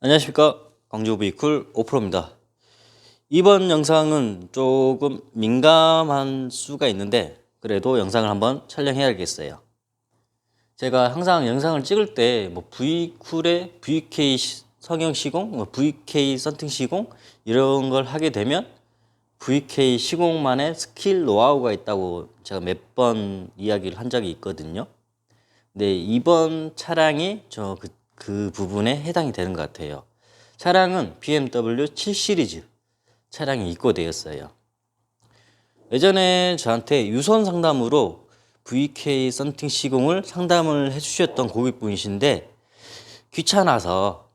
안녕하십니까, 광주 베이쿨 오프로입니다. 이번 영상은 조금 민감한 수가 있는데 그래도 영상을 한번 촬영해야겠어요. 제가 항상 영상을 찍을 때 V쿨의 VK 성형 시공, VK 썬팅 시공 이런 걸 하게 되면 VK 시공만의 스킬 노하우가 있다고 제가 몇 번 이야기를 한 적이 있거든요. 근데 이번 차량이 그 부분에 해당이 되는 것 같아요. 차량은 BMW 7 시리즈 차량이 입고되었어요. 예전에 저한테 유선 상담으로 VK 썬팅 시공을 상담을 해주셨던 고객분이신데 귀찮아서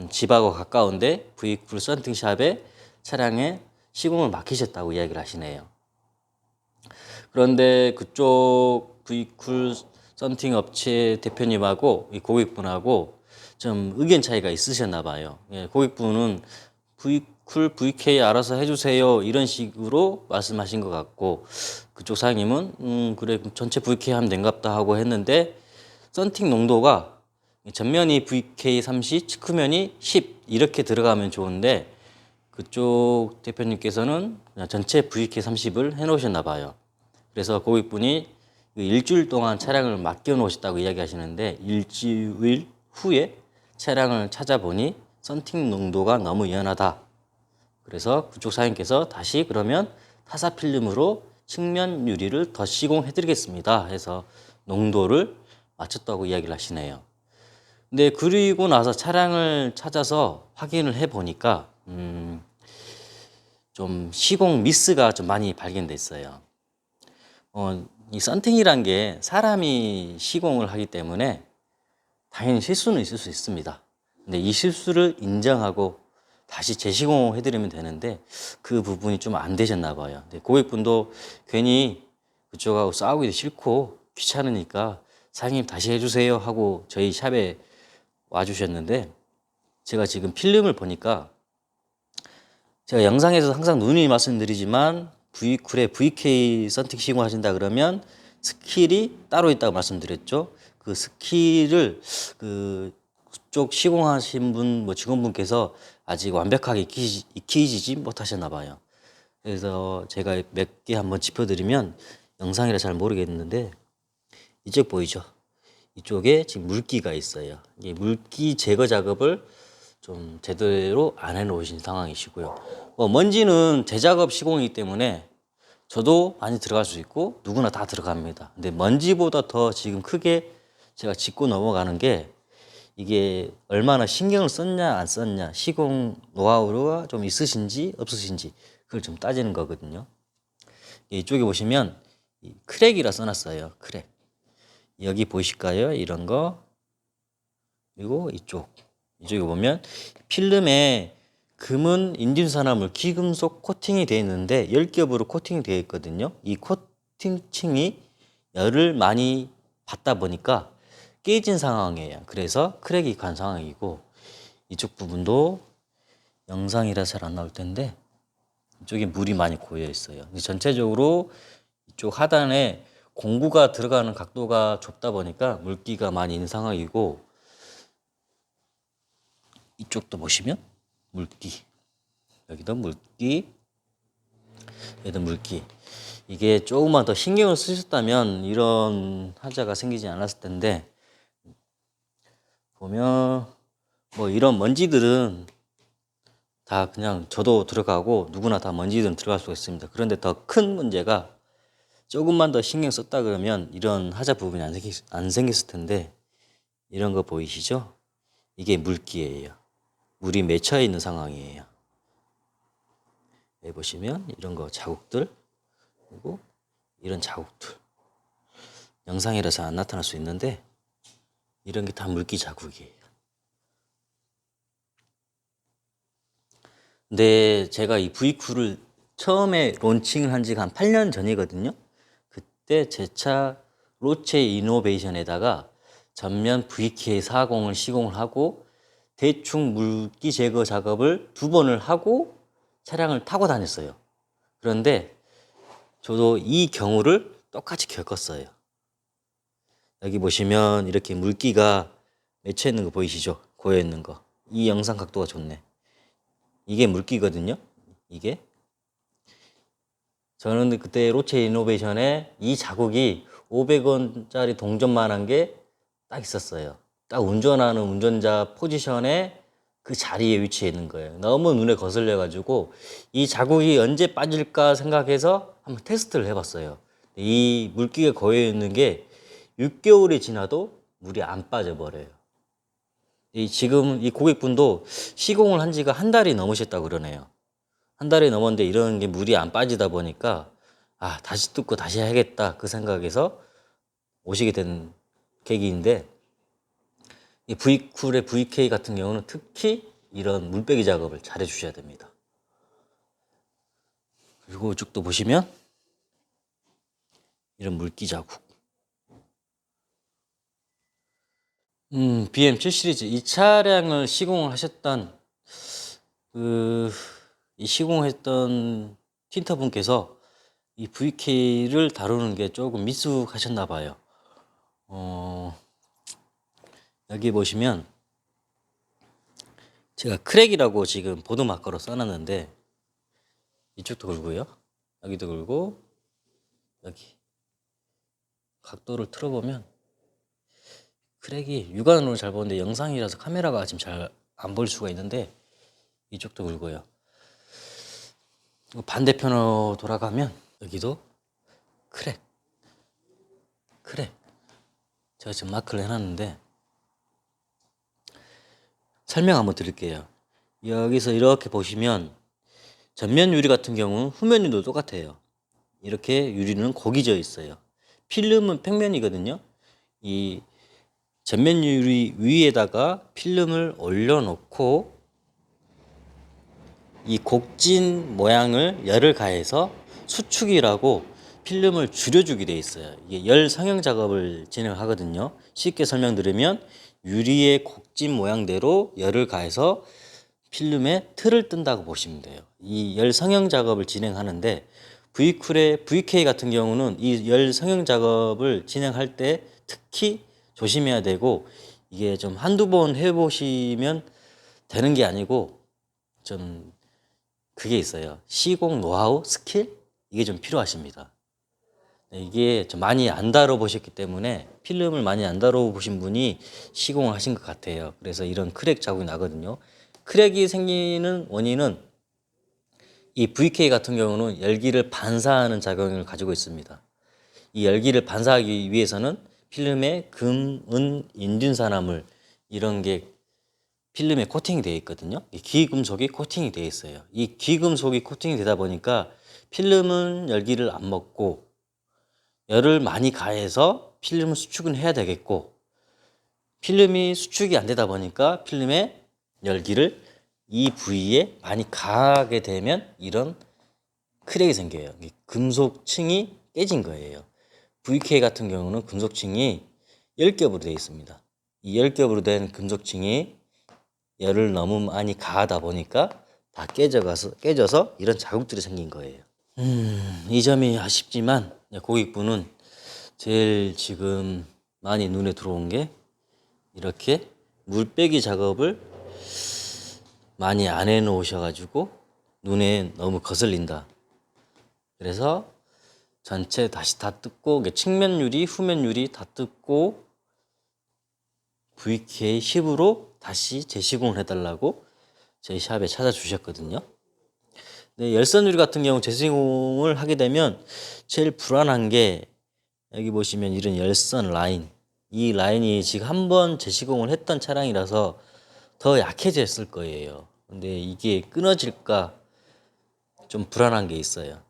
집하고 가까운데 V쿨 썬팅 샵에 차량에 시공을 맡기셨다고 이야기를 하시네요. 그런데 그쪽 V쿨 썬팅 업체 대표님하고 이 고객분하고 좀 의견 차이가 있으셨나 봐요. 예, 고객분은 V쿨 VK 알아서 해주세요 이런 식으로 말씀하신 것 같고 그쪽 사장님은 그래 전체 VK 하면 된갑다 하고 했는데 썬팅 농도가 전면이 VK 30, 측면이 10 이렇게 들어가면 좋은데 그쪽 대표님께서는 그냥 전체 VK 30을 해놓으셨나 봐요. 그래서 고객분이 일주일 동안 차량을 맡겨 놓으셨다고 이야기하시는데 일주일 후에 차량을 찾아보니 썬팅 농도가 너무 연하다. 그래서 그쪽 사장님께서 다시 그러면 타사 필름으로 측면 유리를 더 시공해 드리겠습니다 해서 농도를 맞췄다고 이야기를 하시네요. 근데 그리고 나서 차량을 찾아서 확인을 해 보니까 좀 시공 미스가 좀 많이 발견됐어요. 이 썬팅이란 게 사람이 시공을 하기 때문에 당연히 실수는 있을 수 있습니다. 근데 이 실수를 인정하고 다시 재시공을 해드리면 되는데 그 부분이 좀 안 되셨나 봐요. 근데 고객분도 괜히 그쪽하고 싸우기도 싫고 귀찮으니까 사장님 다시 해주세요 하고 저희 샵에 와주셨는데 제가 지금 필름을 보니까 제가 영상에서 항상 누누이 말씀드리지만 V쿨에 VK 썬팅 시공 하신다 그러면 스킬이 따로 있다고 말씀드렸죠. 그 스킬을 그쪽 시공하신 분 직원분께서 아직 완벽하게 익히지 못하셨나 봐요. 그래서 제가 몇 개 한번 짚어드리면 영상이라 잘 모르겠는데 이쪽 보이죠? 이쪽에 지금 물기가 있어요. 이 물기 제거 작업을 좀 제대로 안 해놓으신 상황이시고요. 먼지는 제작업 시공이기 때문에 저도 많이 들어갈 수 있고 누구나 다 들어갑니다. 근데 먼지보다 더 지금 크게 제가 짚고 넘어가는 게 이게 얼마나 신경을 썼냐 안 썼냐 시공 노하우가 좀 있으신지 없으신지 그걸 좀 따지는 거거든요. 이쪽에 보시면 크랙이라 써놨어요. 크랙. 여기 보이실까요? 이런 거. 그리고 이쪽에 보면 필름에 금은 인증산화물 기금속 코팅이 되어 있는데 10겹으로 코팅이 되어 있거든요. 이 코팅층이 열을 많이 받다 보니까 깨진 상황이에요. 그래서 크랙이 간 상황이고 이쪽 부분도 영상이라 잘 안 나올 텐데 이쪽에 물이 많이 고여 있어요. 전체적으로 이쪽 하단에 공구가 들어가는 각도가 좁다 보니까 물기가 많이 있는 상황이고 이쪽도 보시면 물기, 여기도 물기, 여기도 물기. 이게 조금만 더 신경을 쓰셨다면 이런 하자가 생기지 않았을 텐데 보면 이런 먼지들은 다 그냥 저도 들어가고 누구나 다 먼지들은 들어갈 수가 있습니다. 그런데 더 큰 문제가 조금만 더 신경 썼다 그러면 이런 하자 부분이 안 생겼을 텐데 이런 거 보이시죠? 이게 물기예요. 물이 맺혀 있는 상황이에요. 여기 보시면 이런 거 자국들 그리고 이런 자국들 영상이라서 안 나타날 수 있는데 이런 게 다 물기 자국이에요. 근데 제가 이 V쿨을 처음에 론칭을 한 지가 한 8년 전이거든요. 그때 제 차 로체 이노베이션에다가 전면 VK40을 시공을 하고 대충 물기 제거 작업을 2번을 하고 차량을 타고 다녔어요. 그런데 저도 이 경우를 똑같이 겪었어요. 여기 보시면 이렇게 물기가 맺혀 있는 거 보이시죠? 고여 있는 거. 이 영상 각도가 좋네. 이게 물기거든요. 이게. 저는 그때 로체 이노베이션에 이 자국이 500원짜리 동전만한 게 딱 있었어요. 딱 운전하는 운전자 포지션에 그 자리에 위치해 있는 거예요. 너무 눈에 거슬려 가지고 이 자국이 언제 빠질까 생각해서 한번 테스트를 해봤어요. 이 물기가 고여 있는 게 6개월이 지나도 물이 안 빠져버려요. 지금 이 고객분도 시공을 한 지가 한 달이 넘으셨다고 그러네요. 한 달이 넘었는데 이런 게 물이 안 빠지다 보니까 다시 뜯고 다시 해야겠다 그 생각에서 오시게 된 계기인데, 이 V쿨의 VK 같은 경우는 특히 이런 물빼기 작업을 잘 해주셔야 됩니다. 그리고 이쪽도 보시면 이런 물기 자국. BM7 시리즈 이 차량을 시공을 하셨던 이 시공했던 틴터분께서 이 VK를 다루는 게 조금 미숙하셨나 봐요. 여기 보시면 제가 크랙이라고 지금 보드 마커로 써놨는데, 이쪽도 긁고요, 여기도 긁고, 여기 각도를 틀어보면 크랙이 육안으로 잘 보는데 영상이라서 카메라가 지금 잘 안 볼 수가 있는데, 이쪽도 긁고요. 반대편으로 돌아가면 여기도 크랙. 제가 지금 마크를 해놨는데 설명 한번 드릴게요. 여기서 이렇게 보시면 전면 유리 같은 경우는 후면 유리도 똑같아요. 이렇게 유리는 고기져 있어요. 필름은 평면이거든요. 이 전면 유리 위에다가 필름을 올려놓고 이 곡진 모양을 열을 가해서 수축이라고 필름을 줄여주게 돼 있어요. 이게 열 성형 작업을 진행하거든요. 쉽게 설명드리면 유리의 곡진 모양대로 열을 가해서 필름에 틀을 뜬다고 보시면 돼요. 이 열 성형 작업을 진행하는데 V쿨의 VK 같은 경우는 이 열 성형 작업을 진행할 때 특히 조심해야 되고, 이게 좀 한두 번 해보시면 되는 게 아니고 좀 그게 있어요. 시공 노하우, 스킬? 이게 좀 필요하십니다. 이게 좀 많이 안 다뤄보셨기 때문에, 필름을 많이 안 다뤄보신 분이 시공을 하신 것 같아요. 그래서 이런 크랙 자국이 나거든요. 크랙이 생기는 원인은 이 VK 같은 경우는 열기를 반사하는 작용을 가지고 있습니다. 이 열기를 반사하기 위해서는 필름에 금, 은, 인륜산화물 이런 게 필름에 코팅이 되어 있거든요. 이 귀금속이 코팅이 되어 있어요. 이 귀금속이 코팅이 되다 보니까 필름은 열기를 안 먹고 열을 많이 가해서 필름을 수축은 해야 되겠고, 필름이 수축이 안 되다 보니까 필름에 열기를 이 부위에 많이 가하게 되면 이런 크랙이 생겨요. 금속층이 깨진 거예요. VK 같은 경우는 금속층이 10겹으로 되어 있습니다. 이 10겹으로 된 금속층이 열을 너무 많이 가하다 보니까 다 깨져서 이런 자국들이 생긴 거예요. 이 점이 아쉽지만 고객분은 제일 지금 많이 눈에 들어온 게 이렇게 물빼기 작업을 많이 안 해 놓으셔가지고 눈에 너무 거슬린다. 그래서 전체 다시 다 뜯고, 측면 유리, 후면 유리 다 뜯고 VK 10으로 다시 재시공을 해달라고 저희 샵에 찾아주셨거든요. 네, 열선 유리 같은 경우 재시공을 하게 되면 제일 불안한 게, 여기 보시면 이런 열선 라인, 이 라인이 지금 한번 재시공을 했던 차량이라서 더 약해졌을 거예요. 근데 이게 끊어질까 좀 불안한 게 있어요.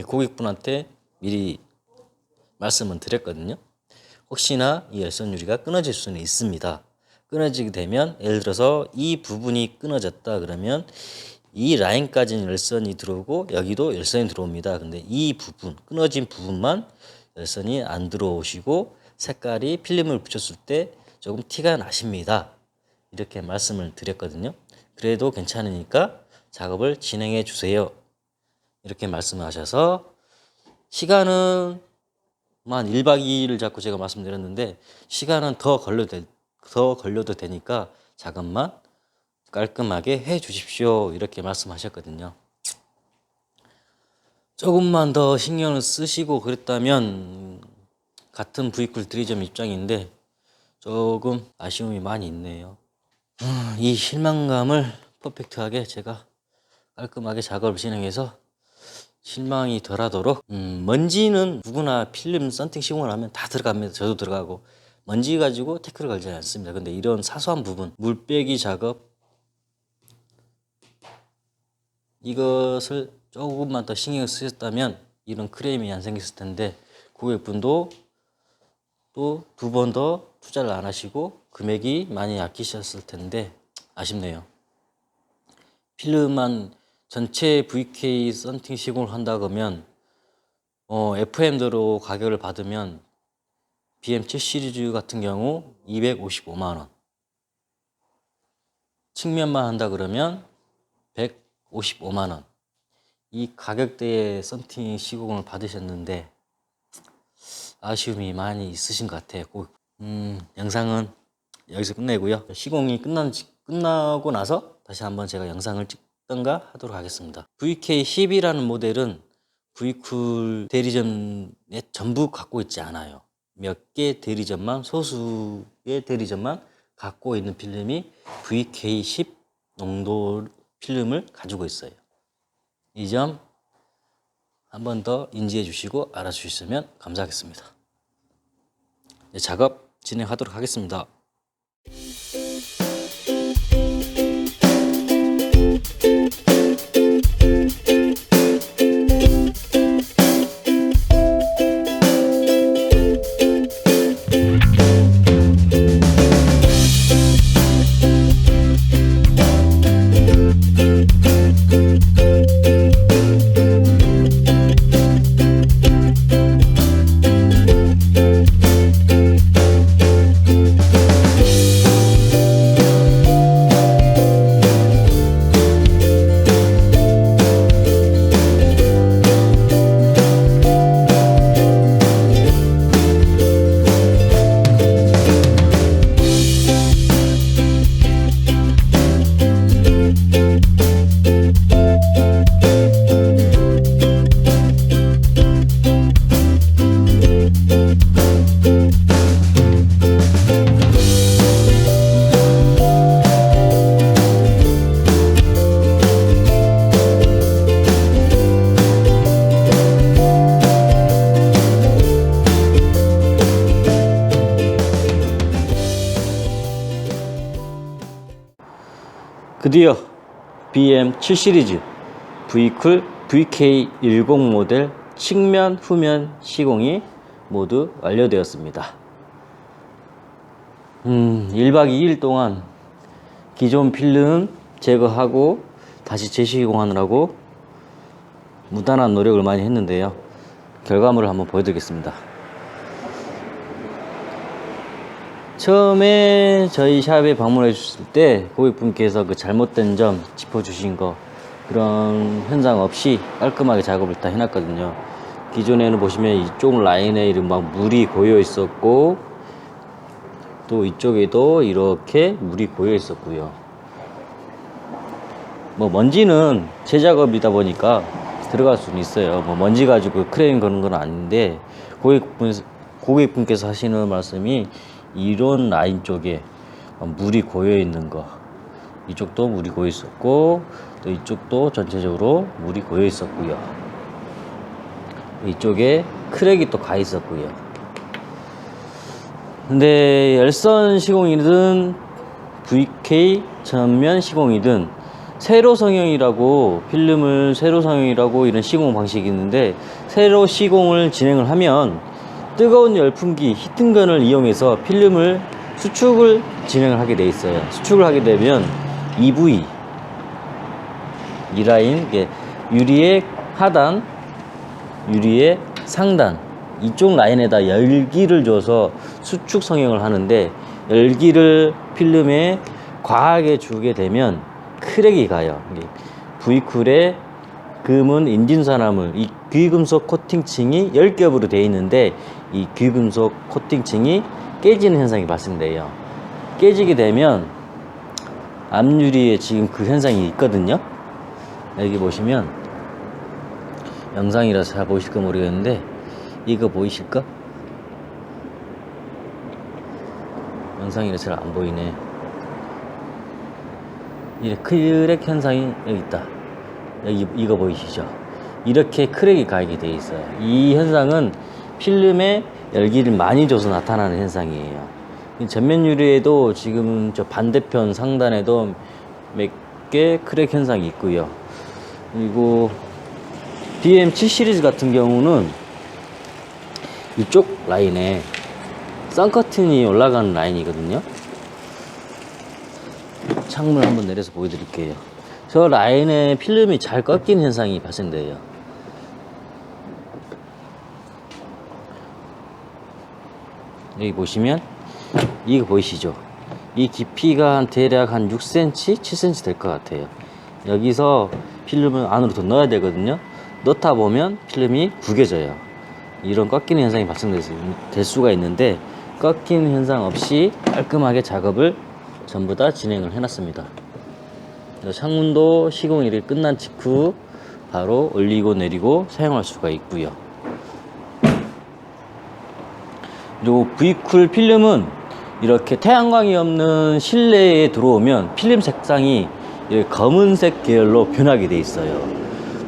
고객분한테 미리 말씀은 드렸거든요. 혹시나 이 열선 유리가 끊어질 수는 있습니다. 끊어지게 되면, 예를 들어서 이 부분이 끊어졌다 그러면 이 라인까지는 열선이 들어오고 여기도 열선이 들어옵니다. 근데 이 부분, 끊어진 부분만 열선이 안 들어오시고 색깔이 필름을 붙였을 때 조금 티가 나십니다. 이렇게 말씀을 드렸거든요. 그래도 괜찮으니까 작업을 진행해 주세요. 이렇게 말씀하셔서 시간은 만 1박 2일을 잡고 제가 말씀드렸는데, 시간은 더 걸려도 되니까 작업만 깔끔하게 해 주십시오. 이렇게 말씀하셨거든요. 조금만 더 신경을 쓰시고 그랬다면 같은 V쿨 드리점 입장인데 조금 아쉬움이 많이 있네요. 이 실망감을 퍼펙트하게 제가 깔끔하게 작업을 진행해서 실망이 덜하도록 먼지는 누구나 필름 썬팅 시공을 하면 다 들어갑니다. 저도 들어가고 먼지 가지고 태클을 걸지 않습니다. 근데 이런 사소한 부분 물 빼기 작업 이것을 조금만 더 신경을 쓰셨다면 이런 크레임이 안 생겼을 텐데 고객분도 또 두 번 더 투자를 안 하시고 금액이 많이 아끼셨을 텐데 아쉽네요. 필름만 전체 VK 썬팅 시공을 한다 그러면 FM대로 가격을 받으면 BM7 시리즈 같은 경우 255만 원, 측면만 한다 그러면 155만 원. 이 가격대의 썬팅 시공을 받으셨는데 아쉬움이 많이 있으신 것 같아요. 영상은 여기서 끝내고요. 시공이 끝나고 나서 다시 한번 제가 영상을 찍던가 하도록 하겠습니다. VK10이라는 모델은 V쿨 대리점에 전부 갖고 있지 않아요. 몇 개 대리점만, 소수의 대리점만 갖고 있는 필름이 VK10 농도 필름을 가지고 있어요. 이 점 한 번 더 인지해 주시고 알아주셨으면 감사하겠습니다. 네, 작업 진행하도록 하겠습니다. 드디어 BM7 시리즈 V쿨 VK10 모델 측면 후면 시공이 모두 완료되었습니다. 1박 2일 동안 기존 필름 제거하고 다시 재시공하느라고 무단한 노력을 많이 했는데요. 결과물을 한번 보여드리겠습니다. 처음에 저희 샵에 방문해 주실 때 고객분께서 그 잘못된 점 짚어주신 거 그런 현상 없이 깔끔하게 작업을 다 해놨거든요. 기존에는 보시면 이쪽 라인에 이런 막 물이 고여 있었고 또 이쪽에도 이렇게 물이 고여 있었고요. 뭐 먼지는 제작업이다 보니까 들어갈 수는 있어요. 뭐 먼지 가지고 크레임 거는 건 아닌데 고객분께서 하시는 말씀이 이런 라인 쪽에 물이 고여 있는 거, 이쪽도 물이 고여 있었고 또 이쪽도 전체적으로 물이 고여 있었고요. 이쪽에 크랙이 또 가 있었고요. 근데 열선 시공이든 VK 전면 시공이든 세로 성형이라고 필름을 세로 성형이라고 이런 시공 방식이 있는데 세로 시공을 진행을 하면 뜨거운 열풍기 히팅건을 이용해서 필름을 수축을 진행을 하게 돼 있어요. 수축을 하게 되면 EV 이 라인 유리의 하단, 유리의 상단 이쪽 라인에다 열기를 줘서 수축 성형을 하는데 열기를 필름에 과하게 주게 되면 크랙이 가요. V쿨의 금은 인진산화물, 이 귀금속 코팅층이 10겹으로 되어 있는데 이 귀금속 코팅층이 깨지는 현상이 발생돼요. 깨지게 되면 앞유리에 지금 그 현상이 있거든요. 여기 보시면 영상이라서 잘 보이실까 모르겠는데 이거 보이실까? 영상이라서 잘 안 보이네. 이렇게 크랙 현상이 여기 있다. 여기 이거 보이시죠? 이렇게 크랙이 가게 돼 있어요. 이 현상은 필름에 열기를 많이 줘서 나타나는 현상이에요. 전면 유리에도 지금 저 반대편 상단에도 몇 개 크랙 현상이 있고요. 그리고 BM7 시리즈 같은 경우는 이쪽 라인에 썬커튼이 올라가는 라인이거든요. 창문을 한번 내려서 보여드릴게요. 저 라인에 필름이 잘 꺾이는 현상이 발생돼요. 여기 보시면 이거 보이시죠? 이 깊이가 대략 한 6cm, 7cm 될 것 같아요. 여기서 필름을 안으로 더 넣어야 되거든요. 넣다 보면 필름이 구겨져요. 이런 꺾이는 현상이 발생될 수가 있는데 꺾이는 현상 없이 깔끔하게 작업을 전부 다 진행을 해놨습니다. 창문도 시공이 이렇게 끝난 직후 바로 올리고 내리고 사용할 수가 있고요. 그리고 V쿨 필름은 이렇게 태양광이 없는 실내에 들어오면 필름 색상이 검은색 계열로 변하게 돼 있어요.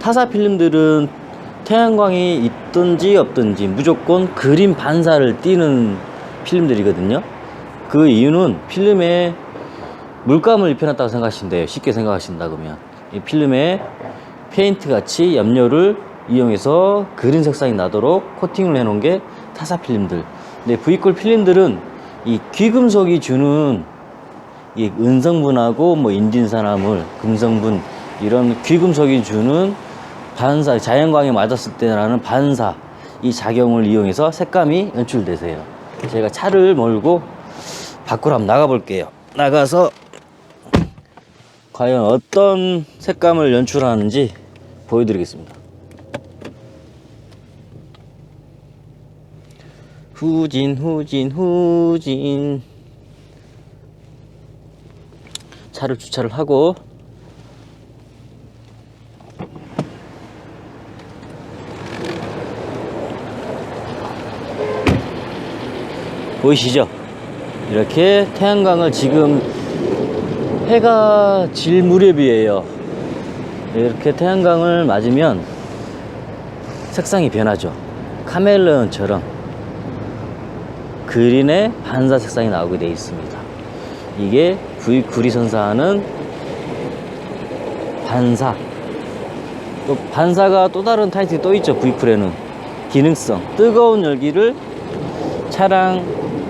타사 필름들은 태양광이 있든지 없든지 무조건 그린 반사를 띠는 필름들이거든요. 그 이유는 필름에 물감을 입혀놨다고 생각하시면 돼요. 쉽게 생각하신다면 이 필름에 페인트 같이 염료를 이용해서 그린 색상이 나도록 코팅을 해놓은 게 타사 필름들. 근데 V쿨 필름들은 이 귀금속이 주는 이 은성분하고 뭐 인진산화물, 금성분 이런 귀금속이 주는 반사, 자연광에 맞았을 때 나는 반사 이 작용을 이용해서 색감이 연출되세요. 제가 차를 몰고 밖으로 한번 나가 볼게요. 나가서 과연 어떤 색감을 연출하는지 보여드리겠습니다. 후진 차를 주차를 하고 보이시죠? 이렇게 태양광을 지금 해가 질 무렵이에요. 이렇게 태양광을 맞으면 색상이 변하죠. 카멜레온처럼 그린의 반사 색상이 나오게 되어 있습니다. 이게 V쿨이 선사하는 반사. 또 반사가 또 다른 타이틀이 또 있죠. V쿨에는 기능성, 뜨거운 열기를 차량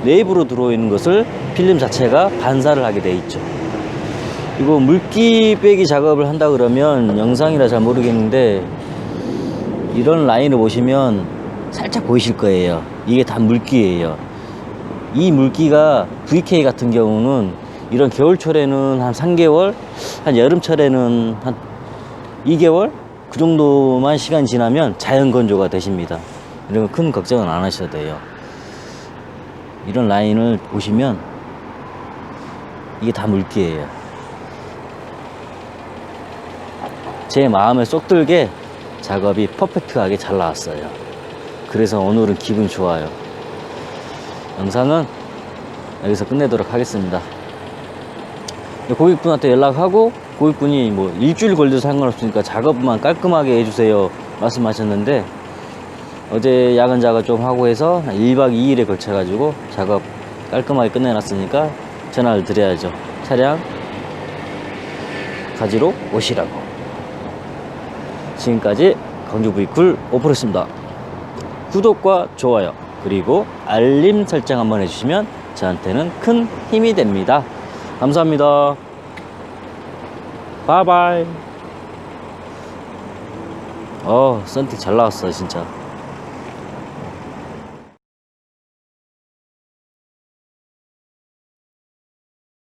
내부로 들어오는 것을 필름 자체가 반사를 하게 되어 있죠. 이거 물기 빼기 작업을 한다 그러면 영상이라 잘 모르겠는데 이런 라인을 보시면 살짝 보이실 거예요. 이게 다 물기예요. 이 물기가 VK 같은 경우는 이런 겨울철에는 한 3개월, 한 여름철에는 한 2개월 그 정도만 시간이 지나면 자연 건조가 되십니다. 이런 큰 걱정은 안 하셔도 돼요. 이런 라인을 보시면 이게 다 물기예요. 제 마음에 쏙 들게 작업이 퍼펙트하게 잘 나왔어요. 그래서 오늘은 기분 좋아요. 영상은 여기서 끝내도록 하겠습니다. 고객분한테 연락하고 고객분이 뭐 일주일 걸려도 상관없으니까 작업만 깔끔하게 해주세요 말씀하셨는데 어제 야간 작업 좀 하고 해서 1박 2일에 걸쳐 가지고 작업 깔끔하게 끝내놨으니까 전화를 드려야죠. 차량 가지러 오시라고. 지금까지 광주 V쿨 오프로였습니다. 구독과 좋아요 그리고 알림 설정 한번 해주시면 저한테는 큰 힘이 됩니다. 감사합니다. 바이바이. 썬팅 잘 나왔어 진짜.